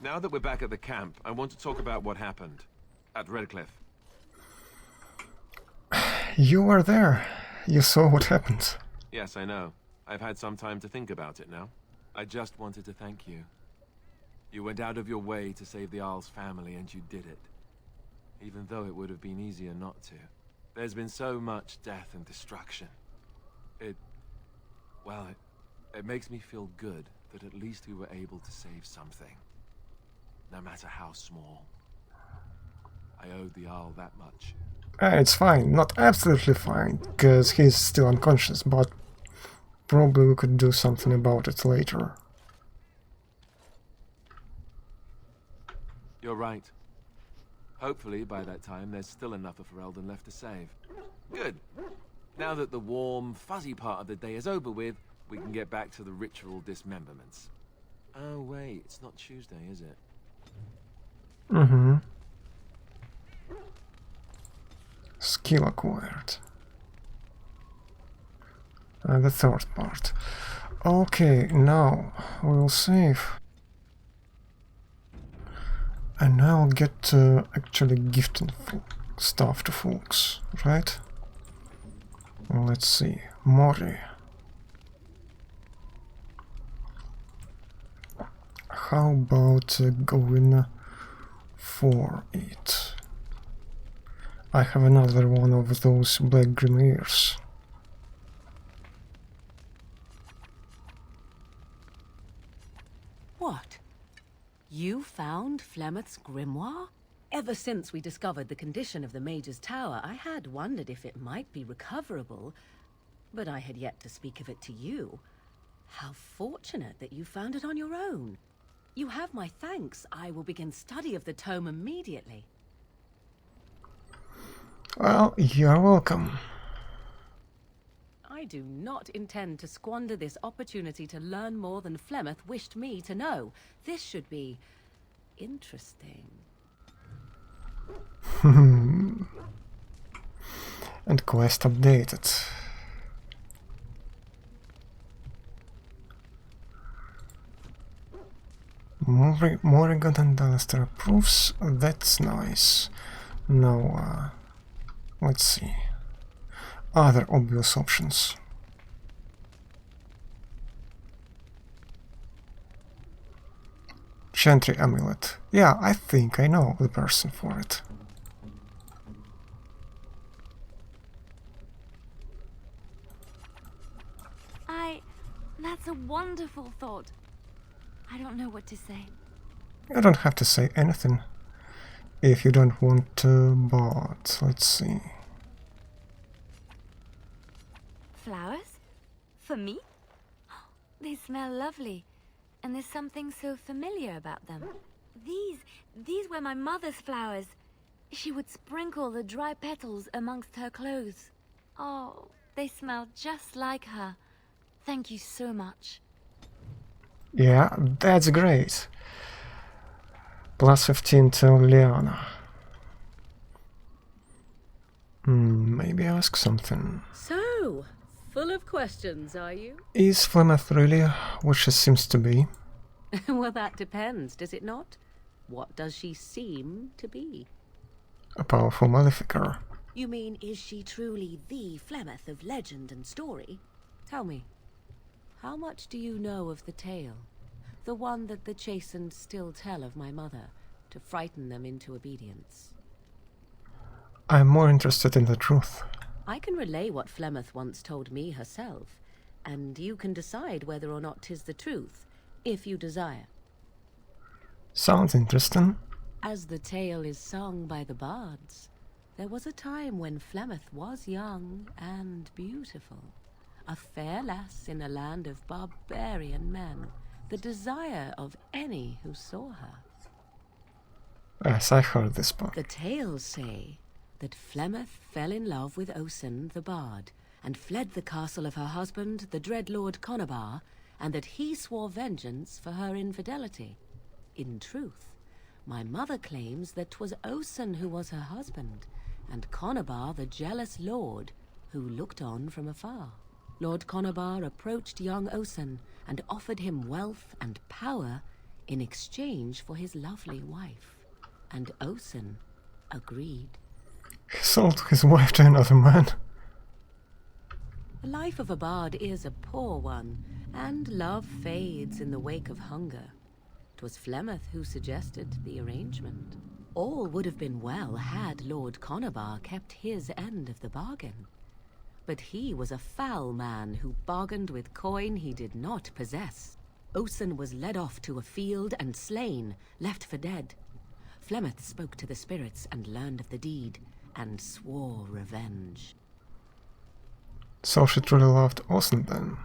Now that we're back at the camp, I want to talk about what happened at Redcliffe. You were there. You saw what happened. Yes, I know. I've had some time to think about it now. I just wanted to thank you. You went out of your way to save the Arl's family, and you did it. Even though it would have been easier not to. There's been so much death and destruction. It makes me feel good that at least we were able to save something. No matter how small. I owed the Arl that much. It's fine. Not absolutely fine, because he's still unconscious, but probably we could do something about it later. You're right. Hopefully, by that time, there's still enough of Ferelden left to save. Good. Now that the warm, fuzzy part of the day is over with, we can get back to the ritual dismemberments. Oh, wait, it's not Tuesday, is it? Mm-hmm. Skill acquired. The third part. Okay, now we'll save. And now I'll get actually gifting stuff to folks, right? Well, let's see. Mori. How about going for it? I have another one of those black grimoires. What? You found Flemeth's grimoire? Ever since we discovered the condition of the Mage's Tower, I had wondered if it might be recoverable, but I had yet to speak of it to you. How fortunate that you found it on your own. You have my thanks. I will begin study of the tome immediately. Well, you're welcome. I do not intend to squander this opportunity to learn more than Flemeth wished me to know. This should be interesting. And quest updated. Morrigan and Alistair approves. That's nice. Now, let's see. Other obvious options. Chantry amulet. Yeah, I think I know the person for it. That's a wonderful thought. I don't know what to say. You don't have to say anything if you don't want to, but let's see. Flowers? For me? They smell lovely, and there's something so familiar about them. These were my mother's flowers. She would sprinkle the dry petals amongst her clothes. Oh, they smell just like her. Thank you so much. Yeah, that's great. Plus 15 to Liana. Maybe ask something. So, full of questions, are you? Is Flemeth really what she seems to be? Well, that depends, does it not? What does she seem to be? A powerful maleficer. You mean, is she truly the Flemeth of legend and story? Tell me, how much do you know of the tale? The one that the chastened still tell of my mother, to frighten them into obedience. I'm more interested in the truth. I can relay what Flemeth once told me herself, and you can decide whether or not 'tis the truth, if you desire. Sounds interesting. As the tale is sung by the bards, there was a time when Flemeth was young and beautiful. A fair lass in a land of barbarian men, the desire of any who saw her. Yes, I heard this part. The tales say that Flemeth fell in love with Osen the bard, and fled the castle of her husband, the dread Lord Conabar, and that he swore vengeance for her infidelity. In truth, my mother claims that 'twas Osen who was her husband, and Conabar the jealous lord who looked on from afar. Lord Conabar approached young Osen and offered him wealth and power in exchange for his lovely wife. And Osen agreed. He sold his wife to another man. The life of a bard is a poor one, and love fades in the wake of hunger. 'Twas Flemeth who suggested the arrangement. All would have been well had Lord Conobar kept his end of the bargain. But he was a foul man who bargained with coin he did not possess. Osen was led off to a field and slain, left for dead. Flemeth spoke to the spirits and learned of the deed, and swore revenge. So she truly loved Osen then.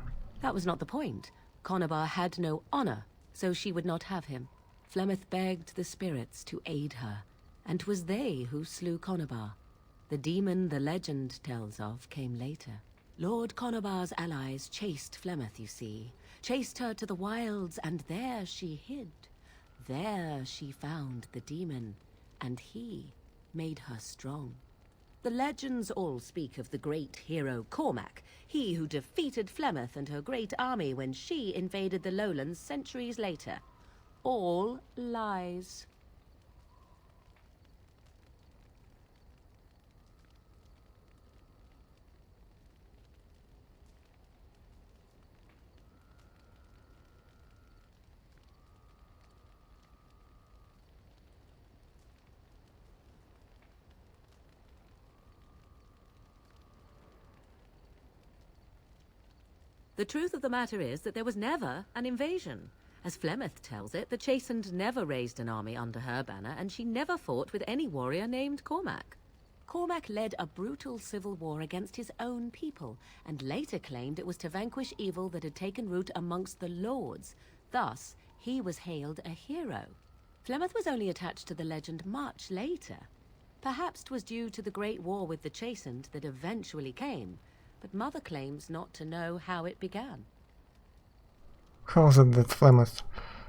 That was not the point. Conobar had no honor, so she would not have him. Flemeth begged the spirits to aid her, and 'twas they who slew Conobar. The demon the legend tells of came later. Lord Conobar's allies chased Flemeth, you see. Chased her to the wilds, and there she hid. There she found the demon, and he made her strong. The legends all speak of the great hero Cormac, he who defeated Flemeth and her great army when she invaded the lowlands centuries later. All lies. The truth of the matter is that there was never an invasion. As Flemeth tells it, the Chastened never raised an army under her banner, and she never fought with any warrior named Cormac. Cormac led a brutal civil war against his own people, and later claimed it was to vanquish evil that had taken root amongst the lords. Thus, he was hailed a hero. Flemeth was only attached to the legend much later. Perhaps 'twas due to the great war with the Chastened that eventually came, but Mother claims not to know how it began. How is it that Flemeth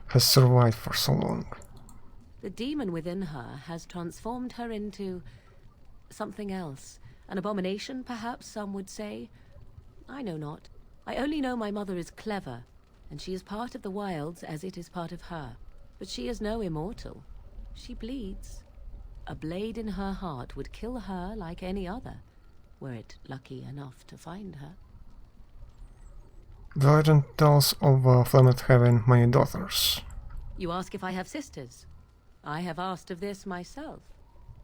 has survived for so long? The demon within her has transformed her into something else. An abomination, perhaps some would say. I know not. I only know my mother is clever, and she is part of the wilds as it is part of her. But she is no immortal. She bleeds. A blade in her heart would kill her like any other, were it lucky enough to find her. The legend tells of Flemeth having many daughters. You ask if I have sisters. I have asked of this myself.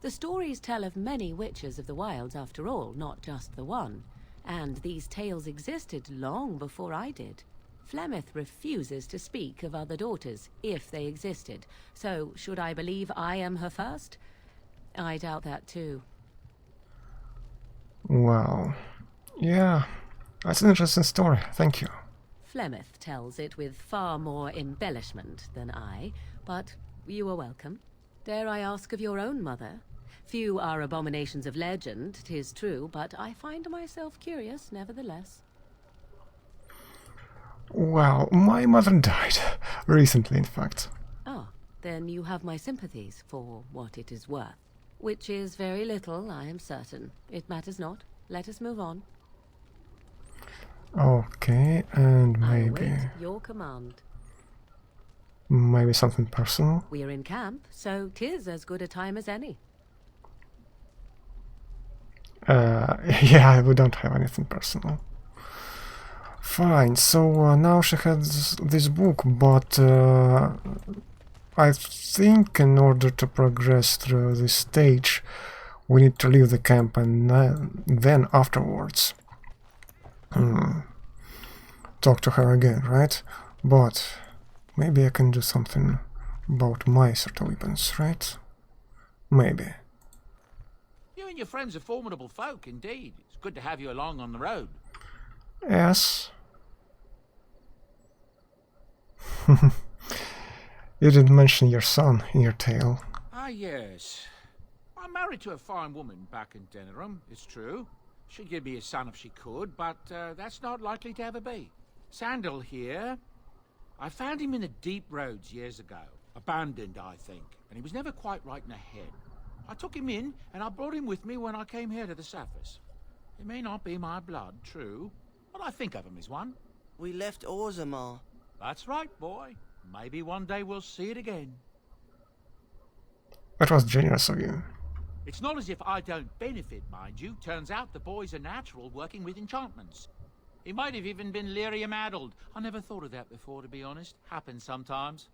The stories tell of many witches of the wilds after all, not just the one. And these tales existed long before I did. Flemeth refuses to speak of other daughters, if they existed. So, should I believe I am her first? I doubt that too. Wow. Yeah, that's an interesting story, thank you. Flemeth tells it with far more embellishment than I, but you are welcome. Dare I ask of your own mother? Few are abominations of legend, 'tis true, but I find myself curious nevertheless. Well, my mother died. Recently, in fact. Ah, then you have my sympathies for what it is worth. Which is very little, I am certain. It matters not. Let us move on. Okay, and I maybe... await your command. Maybe something personal? We are in camp, so 'tis as good a time as any. Yeah, we don't have anything personal. Fine, so now she has this book, but I think in order to progress through this stage we need to leave the camp and then afterwards talk to her again, right? But maybe I can do something about my sort of weapons, right? Maybe. You and your friends are formidable folk, indeed. It's good to have you along on the road. Yes. You didn't mention your son in your tale. Ah, yes. I'm married to a fine woman back in Denerim, it's true. She'd give me a son if she could, but that's not likely to ever be. Sandal here. I found him in the deep roads years ago. Abandoned, I think, and he was never quite right in the head. I took him in, and I brought him with me when I came here to the surface. It may not be my blood, true, but I think of him as one. We left Orzammar. That's right, boy. Maybe one day we'll see it again. That was generous of you. It's not as if I don't benefit, mind you. Turns out the boy's a natural working with enchantments. He might have even been lyrium-addled. I never thought of that before, to be honest. Happens sometimes.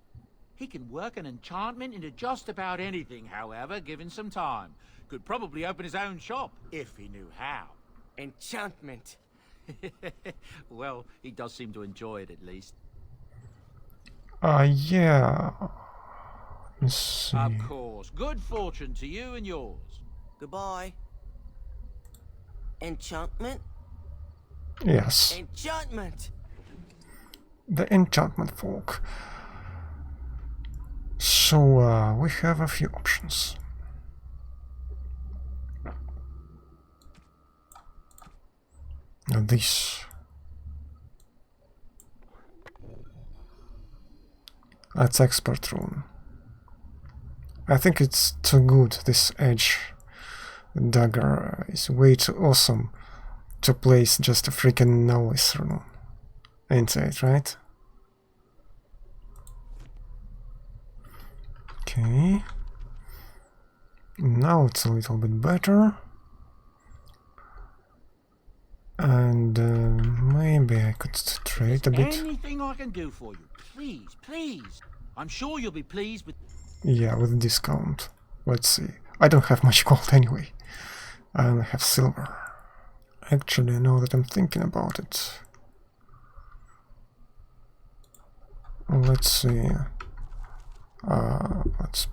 He can work an enchantment into just about anything, however, given some time. Could probably open his own shop, if he knew how. Enchantment. Well, he does seem to enjoy it, at least. Yeah. Let's see. Of course. Good fortune to you and yours. Goodbye. Enchantment? Yes. Enchantment! The enchantment folk. So, we have a few options. Now this. That's expert rune. I think it's too good. This edge dagger is way too awesome to place just a freaking novice rune into it, right? Okay. Now it's a little bit better. And maybe I could trade a bit. Anything I can do for you, please, please. I'm sure you'll be pleased with... Yeah, with discount. Let's see. I don't have much gold anyway. I only have silver. Actually, now that I'm thinking about it. Let's see. Let's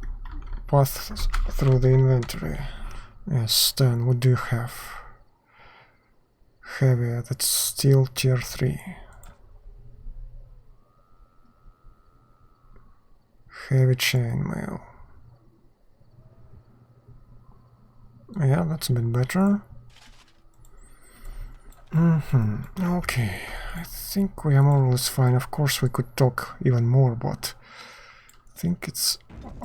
pass through the inventory. Yes, Stan, what do you have? Heavy, that's steel tier 3. Heavy chainmail. Yeah, that's a bit better. Okay, I think we are more or less fine. Of course, we could talk even more, but I think it's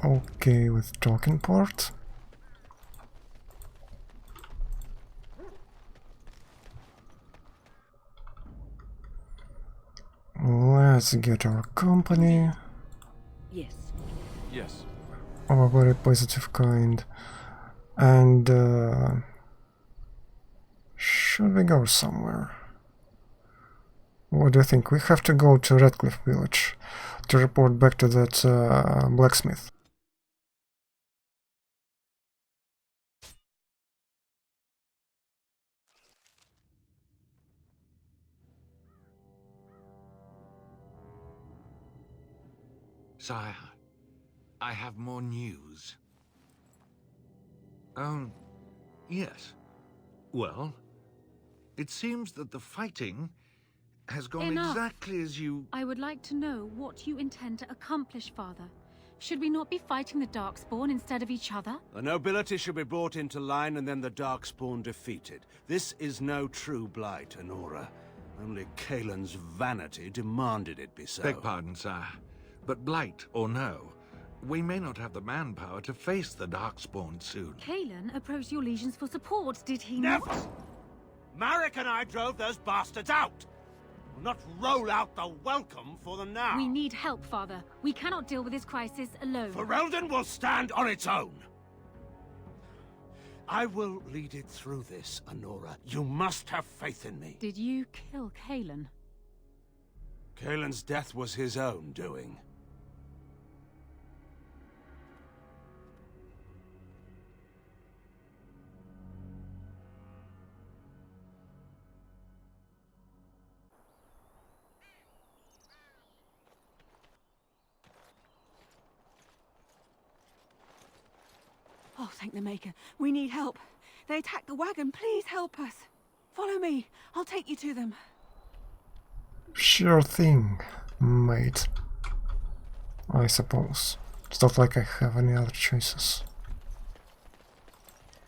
okay with talking part. Let's get our company Yes. Yes. of a very positive kind. And should we go somewhere? What do you think? We have to go to Redcliffe village to report back to that blacksmith. Sire, I have more news. Yes. Well, it seems that the fighting has gone Enough. exactly as you... I would like to know what you intend to accomplish, Father. Should we not be fighting the Darkspawn instead of each other? The nobility should be brought into line and then the Darkspawn defeated. This is no true blight, Honora. Only Kaelin's vanity demanded it be so. Beg pardon, sire. But blight or no, we may not have the manpower to face the Darkspawn soon. Kaelin approached your legions for support, did he Never! not? Marek and I drove those bastards out! We'll not roll out the welcome for them now! We need help, Father. We cannot deal with this crisis alone. Ferelden will stand on its own! I will lead it through this, Honora. You must have faith in me. Did you kill Kaelin? Kaelin's death was his own doing. Oh, thank the Maker. We need help. They attacked the wagon. Please help us. Follow me. I'll take you to them. Sure thing, mate. I suppose. It's not like I have any other choices.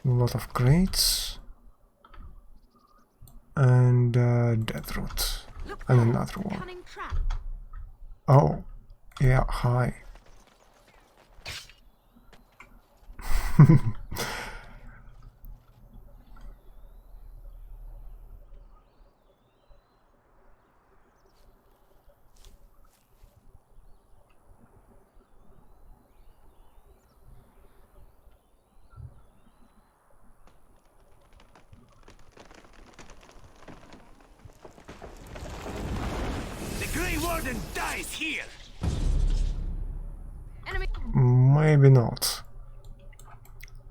A lot of crates. And Deathroot. And another one. Cunning trap. Oh, yeah, hi. Ferelden dies here! Maybe not.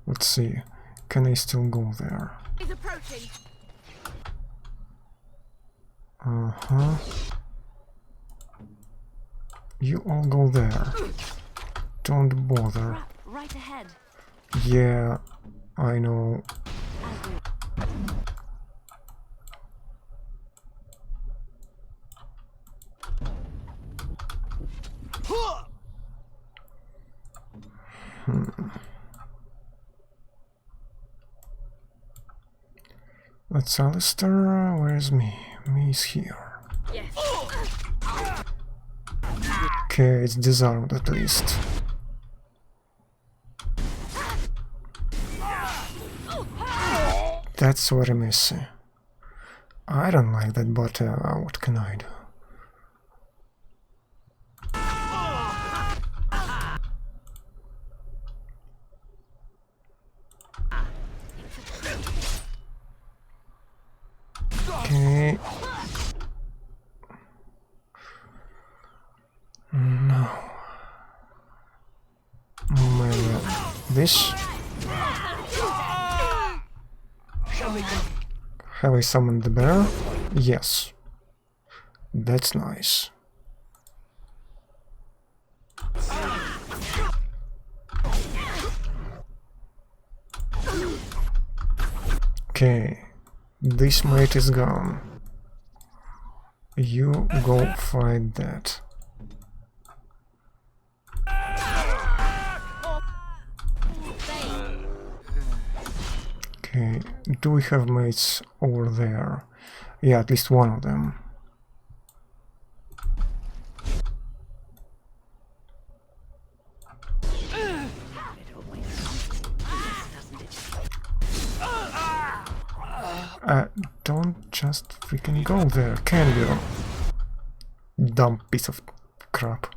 Let's see. Can I still go there? He's approaching. Uh-huh. You all go there. Don't bother. Right ahead. Yeah, I know. That's Alistair. Where's me? Me is here. Yes. Okay, it's disarmed at least. That's very messy. I don't like that, but what can I do? Okay. No. Maybe this. Have I summoned the bear? Yes. That's nice. Okay. This mate is gone. You go fight that. Okay, do we have mates over there? Yeah, at least one of them. Don't just freaking go there, can you? Dumb piece of crap.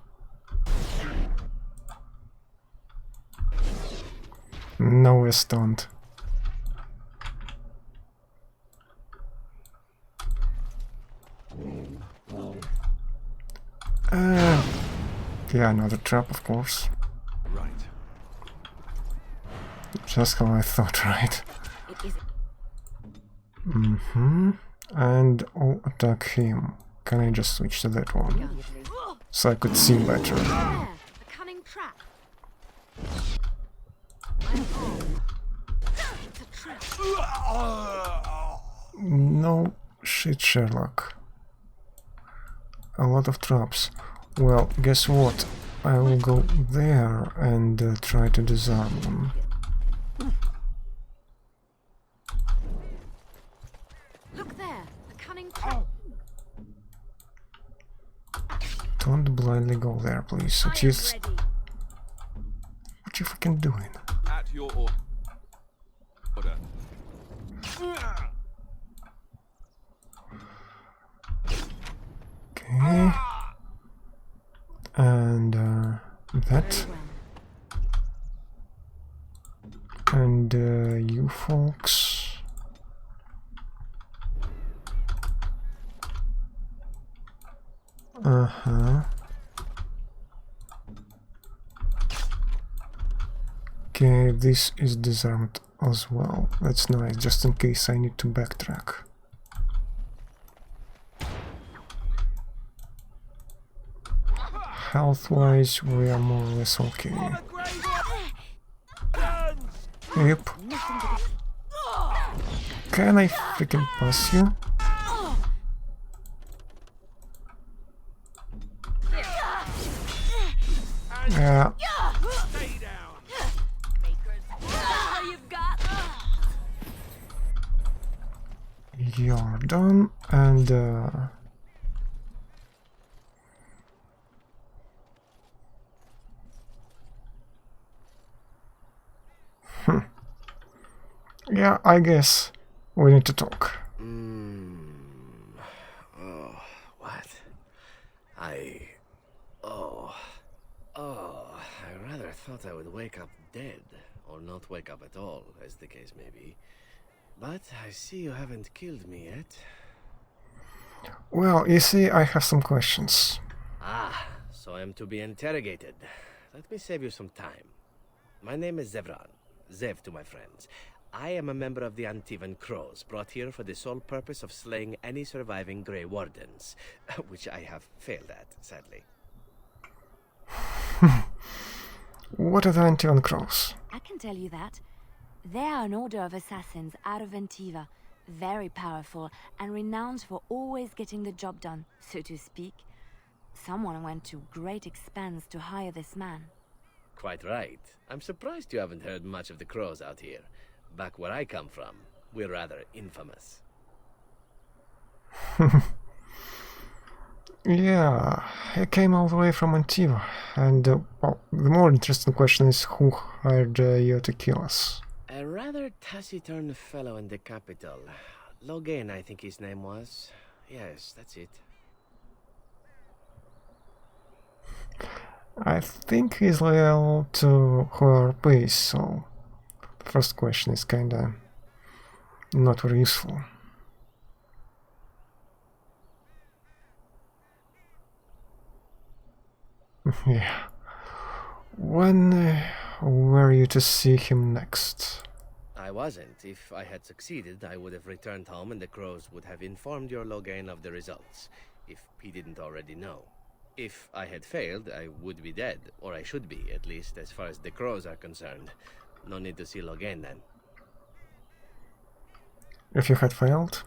No, we're stunned. Yeah, another trap, of course. Right. Just how I thought, right? And I'll attack him. Can I just switch to that one? So I could see better. A cunning trap. It's a trap. No shit, Sherlock. A lot of traps. Well, guess what? I will go there and try to disarm them. Look there, a cunning trap. Don't blindly go there, please. At least... What you freaking doing? At your order. Okay. And that. And you folks. Okay, this is disarmed as well. That's nice, just in case I need to backtrack. Health-wise, we are more or less okay. Yep. Can I freaking pass you? Yeah. You're done, and yeah, I guess we need to talk. Oh, what? I rather thought I would wake up dead, or not wake up at all, as the case may be. But I see you haven't killed me yet. Well, you see, I have some questions. Ah, so I am to be interrogated. Let me save you some time. My name is Zevran. Zev to my friends. I am a member of the Antivan Crows, brought here for the sole purpose of slaying any surviving Grey Wardens, which I have failed at, sadly. What are the Antivan Crows? I can tell you that. They are an order of assassins out of Antiva, very powerful and renowned for always getting the job done, so to speak. Someone went to great expense to hire this man. Quite right. I'm surprised you haven't heard much of the Crows out here. Back where I come from, we're rather infamous. Yeah, I came all the way from Antiva, and well, the more interesting question is who hired you to kill us? A rather taciturn fellow in the capital. Logan, I think his name was. Yes, that's it. I think he's loyal to her base, so the first question is kinda not very useful. Yeah. When were you to see him next? I wasn't. If I had succeeded, I would have returned home and the Crows would have informed your Logan of the results, if he didn't already know. If I had failed, I would be dead, or I should be, at least as far as the Crows are concerned. No need to see Logan then. If you had failed?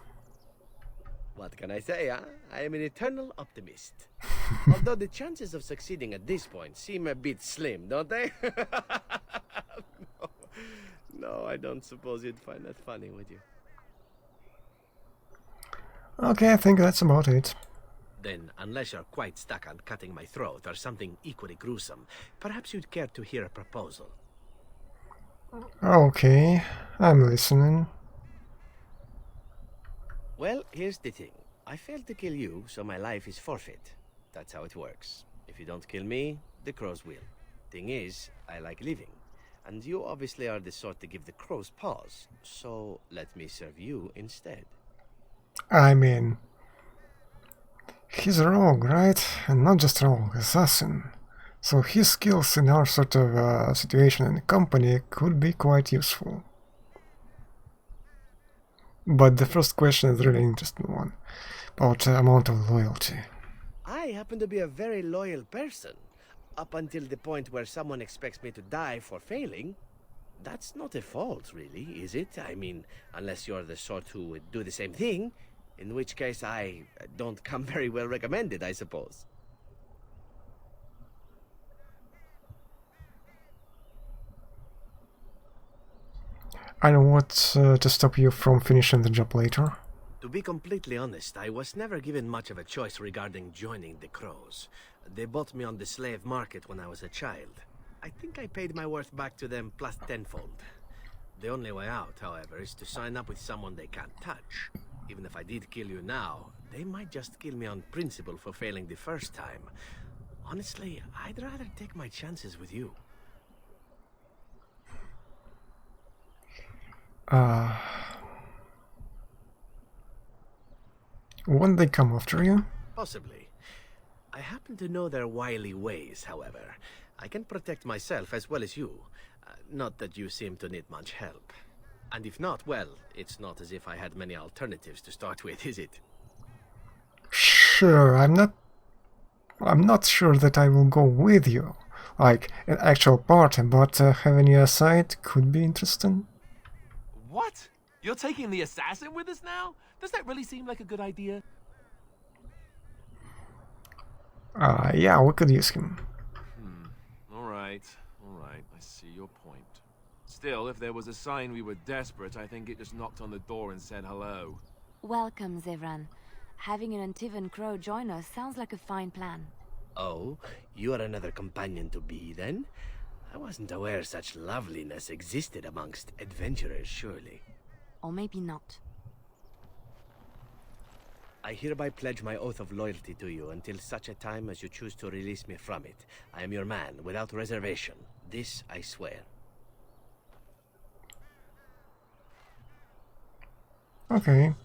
What can I say, huh? I am an eternal optimist. Although the chances of succeeding at this point seem a bit slim, don't they? No, I don't suppose you'd find that funny, would you? Okay, I think that's about it. Then, unless you're quite stuck on cutting my throat or something equally gruesome, perhaps you'd care to hear a proposal. Okay, I'm listening. Well, here's the thing. I failed to kill you, so my life is forfeit. That's how it works. If you don't kill me, the Crows will. Thing is, I like living. And you obviously are the sort to give the Crows pause. So, let me serve you instead. I mean, he's a rogue, right? And not just rogue, assassin. So his skills in our sort of situation in the company could be quite useful. But the first question is a really interesting one, about the amount of loyalty. I happen to be a very loyal person, up until the point where someone expects me to die for failing. That's not a fault, really, is it? I mean, unless you're the sort who would do the same thing, in which case I don't come very well recommended, I suppose. I know what to stop you from finishing the job later. To be completely honest, I was never given much of a choice regarding joining the Crows. They bought me on the slave market when I was a child. I think I paid my worth back to them plus tenfold. The only way out, however, is to sign up with someone they can't touch. Even if I did kill you now, they might just kill me on principle for failing the first time. Honestly, I'd rather take my chances with you. Won't they come after you? Possibly. I happen to know their wily ways, however. I can protect myself as well as you. Not that you seem to need much help. And if not, well, it's not as if I had many alternatives to start with, is it? Sure, I'm not sure that I will go with you, like an actual party, but having you aside could be interesting. What? You're taking the assassin with us now? Does that really seem like a good idea? Yeah, we could use him. Alright, I see your point. Still, if there was a sign we were desperate, I think it just knocked on the door and said hello. Welcome, Zevran. Having an Antivan Crow join us sounds like a fine plan. Oh, you are another companion to be, then? I wasn't aware such loveliness existed amongst adventurers, surely. Or maybe not. I hereby pledge my oath of loyalty to you until such a time as you choose to release me from it. I am your man, without reservation. This I swear. Okay.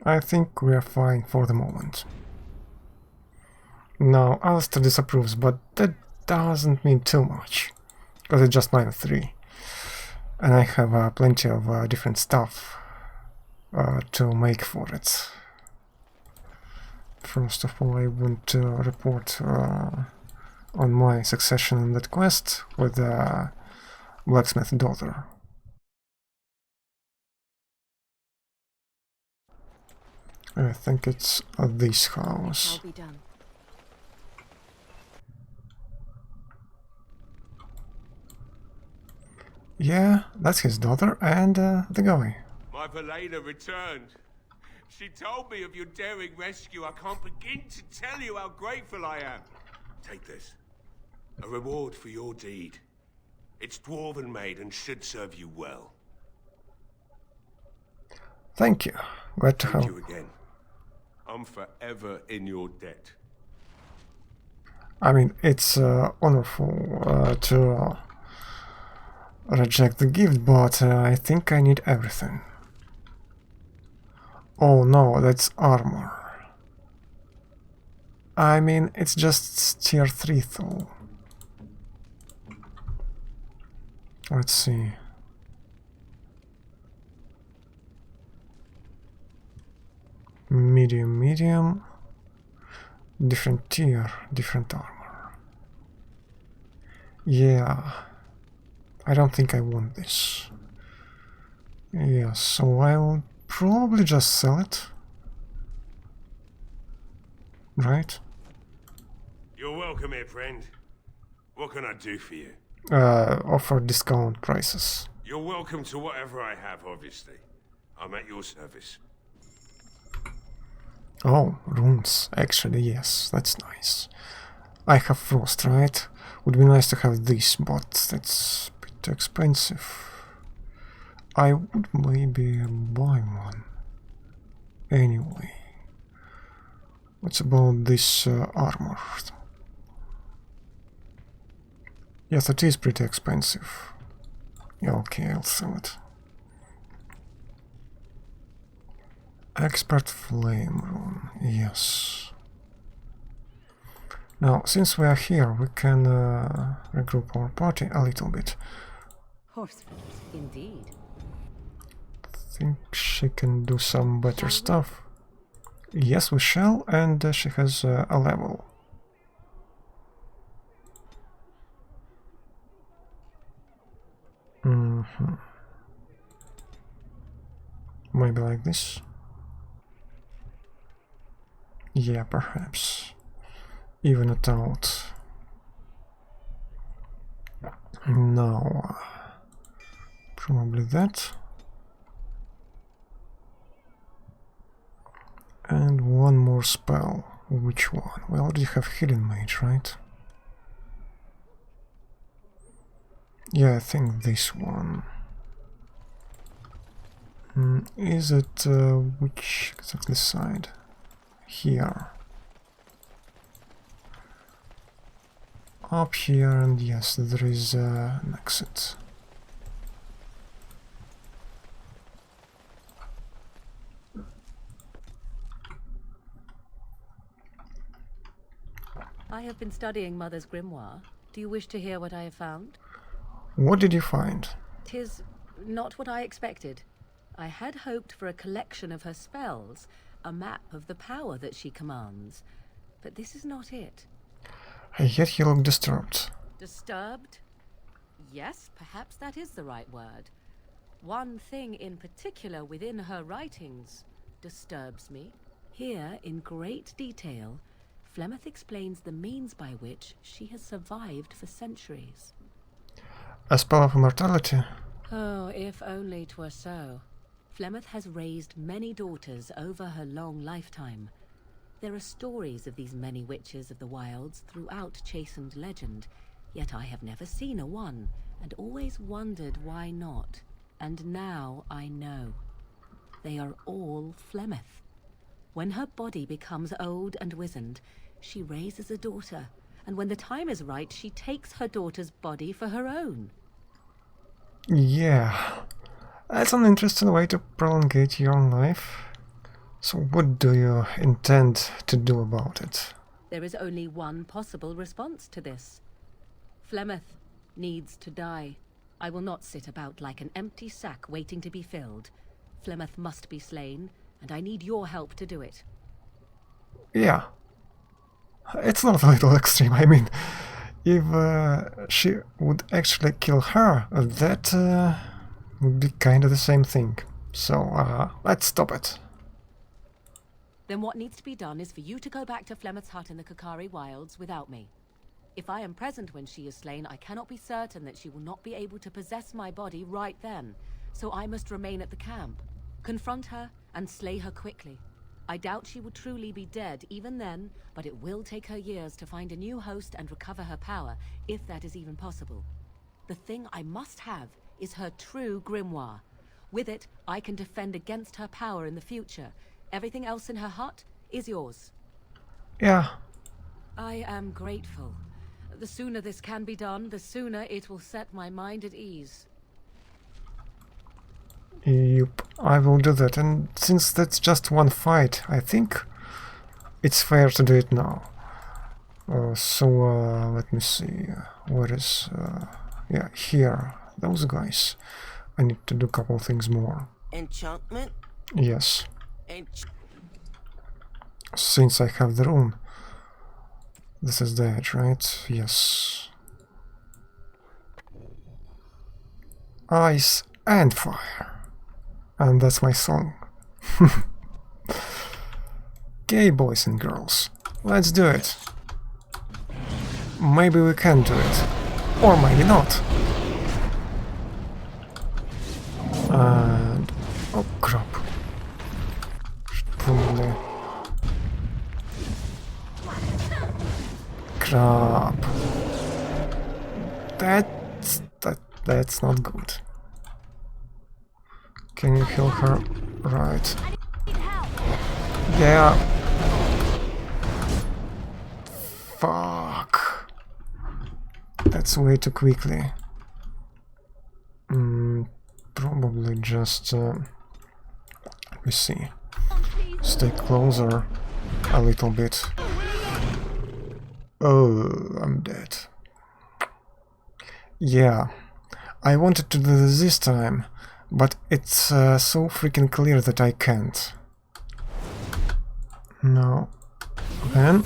I think we are fine for the moment. Now, Alistair disapproves, but that doesn't mean too much, because it's just -3. And I have plenty of different stuff to make for it. First of all, I want to report on my succession in that quest with the blacksmith daughter. I think it's at this house. I'll be done. Yeah, that's his daughter and the guy. My Velena returned. She told me of your daring rescue. I can't begin to tell you how grateful I am. Take this. A reward for your deed. It's dwarven made and should serve you well. Thank you. Glad to help. Thank you again. I'm forever in your debt. I mean, it's honorful to reject the gift, but I think I need everything. Oh no, that's armor. I mean, it's just tier 3 though. Let's see. Medium, different tier, different armor. Yeah, I don't think I want this. Yeah, so I'll probably just sell it. Right? You're welcome here, friend. What can I do for you? Offer discount prices. You're welcome to whatever I have, obviously. I'm at your service. Oh, runes. Actually, yes, that's nice. I have frost, right? Would be nice to have this, but that's a bit expensive. I would maybe buy one. Anyway. What's about this armor? Yes, it is pretty expensive. Yeah, okay, I'll sell it. Expert flame rune, yes. Now, since we are here, we can regroup our party a little bit. Horseful, indeed. Think she can do some better stuff. Yes, we shall, and she has a level. Maybe like this. Yeah, perhaps. Even it out. No. Probably that. And one more spell. Which one? We already have Healing Mage, right? Yeah, I think this one. Is it which exactly side? Here. Up here, and yes, there is an exit. I have been studying Mother's grimoire. Do you wish to hear what I have found? What did you find? 'Tis not what I expected. I had hoped for a collection of her spells, a map of the power that she commands. But this is not it. Yet you look disturbed. Disturbed? Yes, perhaps that is the right word. One thing in particular within her writings disturbs me. Here, in great detail, Flemeth explains the means by which she has survived for centuries. A spell of immortality? Oh, if only 'twere so. Flemeth has raised many daughters over her long lifetime. There are stories of these many witches of the wilds throughout chastened legend, yet I have never seen a one, and always wondered why not. And now I know. They are all Flemeth. When her body becomes old and wizened, she raises a daughter, and when the time is right, she takes her daughter's body for her own. Yeah, that's an interesting way to prolongate your own life. So what do you intend to do about it? There is only one possible response to this. Flemeth needs to die. I will not sit about like an empty sack waiting to be filled. Flemeth must be slain, and I need your help to do it. Yeah. It's not a little extreme, I mean, if she would actually kill her, that would be kind of the same thing. So, let's stop it. Then what needs to be done is for you to go back to Flemeth's hut in the Kakari Wilds without me. If I am present when she is slain, I cannot be certain that she will not be able to possess my body right then, so I must remain at the camp, confront her, and slay her quickly. I doubt she will truly be dead even then, but it will take her years to find a new host and recover her power, if that is even possible. The thing I must have is her true grimoire. With it, I can defend against her power in the future. Everything else in her hut is yours. Yeah. I am grateful. The sooner this can be done, the sooner it will set my mind at ease. Yep, I will do that. And since that's just one fight, I think it's fair to do it now. Let me see. Where is... yeah, here. Those guys. I need to do a couple things more. Enchantment? Yes. Since I have the rune. This is the edge, right? Yes. Ice and fire. And that's my song. Okay, boys and girls. Let's do it. Maybe we can do it. Or maybe not. And... oh crap. Probably... crap. That's not good. Can you heal her? Right. Yeah. Fuck. That's way too quickly. Probably just... let me see. Stay closer a little bit. Oh, I'm dead. Yeah. I wanted to do this time, but it's so freaking clear that I can't. No. Then...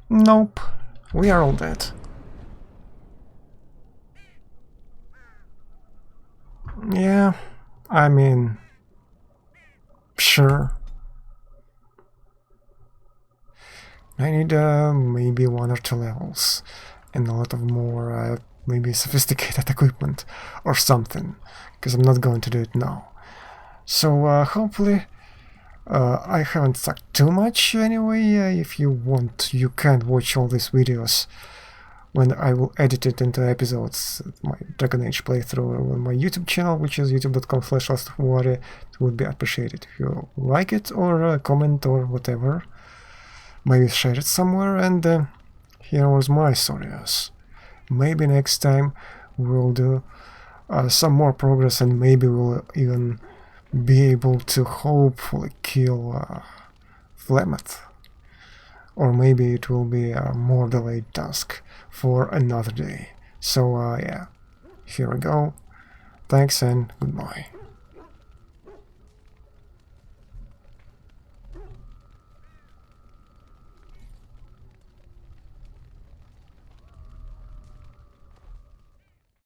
nope. We are all dead. Yeah, I mean... sure. I need maybe 1 or 2 levels and a lot of more maybe sophisticated equipment or something, because I'm not going to do it now. So hopefully I haven't sucked too much anyway. If you want, you can watch all these videos when I will edit it into episodes, my Dragon Age playthrough on my YouTube channel, which is youtube.com/LastofAvari. It would be appreciated if you like it, or comment or whatever. Maybe share it somewhere, and here was my stories. Maybe next time we'll do some more progress, and maybe we'll even be able to hopefully kill Flemeth. Or maybe it will be a more delayed task for another day. So yeah, here we go. Thanks and goodbye.